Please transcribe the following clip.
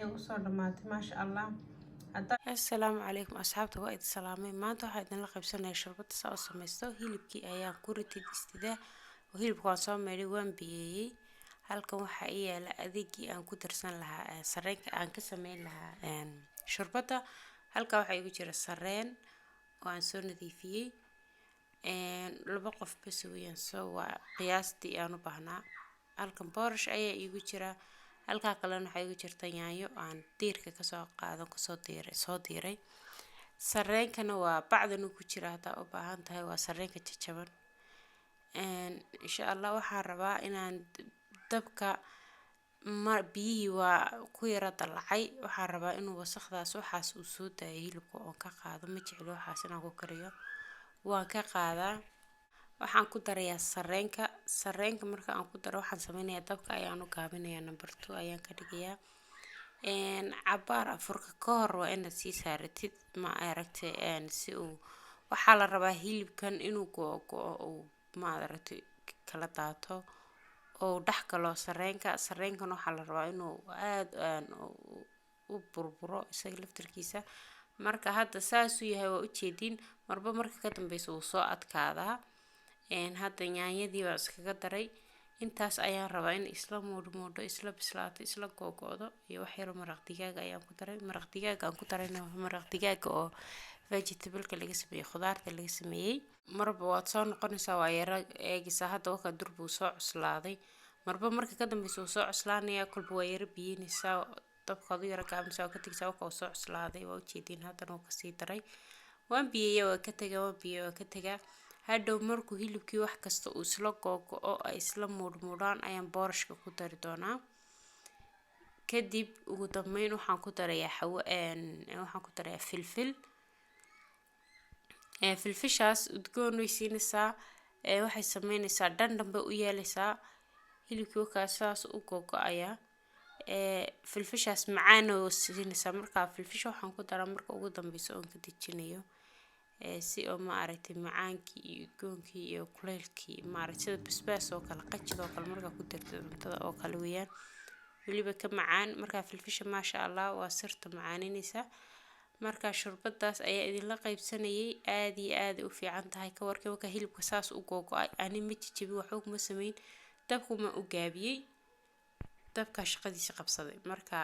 usoo dhamaatay maasha allah. Assalaamu calaykum asxaabta, waa idin salaamay. Maanta waxaa idinla qaybsanayaa sharbada saa u samaysto. Hilibkii ayaan ku ritid istidaa oo hilibka waan soo meedhay waan biyeeyay. Halkan waxaa ii yaala adeegii aan ku darsan lahaa sarreenka aan ka sameyn lahaa sharbada. Halkan waxaa igu jira sarreen oo aan soo nadiifiyey. Laba qof bas weeyaan, soo waa qiyaastii aan u baahnaa. Halkan boorash ayaa igu jira. Halka kalena waxaa igu jirta yaanyo aan diirka kasoo qaado soo diiray. Sarreenkana waa bacdan ku jira hadaa u baahan tahay, waa sarreenka jajaban. Insha Allah waxaan rabaa inaan dabka biyihii waa ku yara dalacay. Waxaan rabaa inuu wasaqdaas waxaas uu soo daayo hilibka oo ka qaado. Ma jecli waxaas inaan ku kariyo. Waan ka qaadaa. Waxaan ku darayaa sarreenka marka aan ku daro waxaan sameynayaa dabka ayaan u gaabinayaa number 2 ayaan ka dhigayaa. Cabaar afurka ka hor waa inaad sii saaratid ma aragtay si uu waxaa la rabaa hilibkan inuu go'o ma aragtay kala daato oo dhax galo sarreenkan waxaa la rabaa inuu aad u burburo isaga laftirkiisa. Marka hadda saas uu yahay waa u jeedin marba marka ka dambayso uu soo adkaadaa. Hadda yaanyadii waa iskaga daray. Intaas ayaan rabaa in isla muudmuudho, isla bislaato, isla go'do iyo wax yar maraq digaag ayaan ku daray. Maraq digaag aan ku darayna maraq digaag oo vegetable-ka laga sameeyay, khudaarta laga sameeyay. Marba waad soo noqonaysaa waa yara eegaysaa hadda waka durbu soo cuslaaday. Marba marka ka dambayso uu soo cuslaanaya kulba waa yara biyeynaysaa dabka u yara gaabinaysaa oo ka tigaysaa waka uu soo cuslaaday waa u jeedin haddana uu ka sii daray. Waan biyeeyay waa ka tagaa, waan biyeeyay waa ka tagaa. Hadhow markuu hilibkii wax kasta uu isla go'o ay isla muudmuudaan ayaan boorashka ku dari doonaa. Kadib ugu dambeyn waxaan ku darayaa waxaan ku darayaa filfil. Filfishaas udgoon way siinaysaa. Waxay sameynaysaa dhanba u yeelaysaa hilibkii wakaas u go'aya. Filfishaas macaan oo siinaysaa markaa filfisha waxaan ku daraa marka ugu dambayso oo ka dejinayo. Si oo ma aragtay macaankii iyo udgoonkii iyo kuleylkii ma aragtay sida basbaas oo kala qajid oo kale marka ku dartid cuntada oo kale weeyaan. Waliba ka macaan marka filfisha maasha Allah waa sirta macaaninaysa. Marka sharbadaas ayaa idinla qaybsanayay aad u fiican tahay ka warkay waka hilibka saas u go'ay ani ma jijibi waxba kuma sameyn dabku ma u gaabiyay dabka shaqadiisa qabsaday. Marka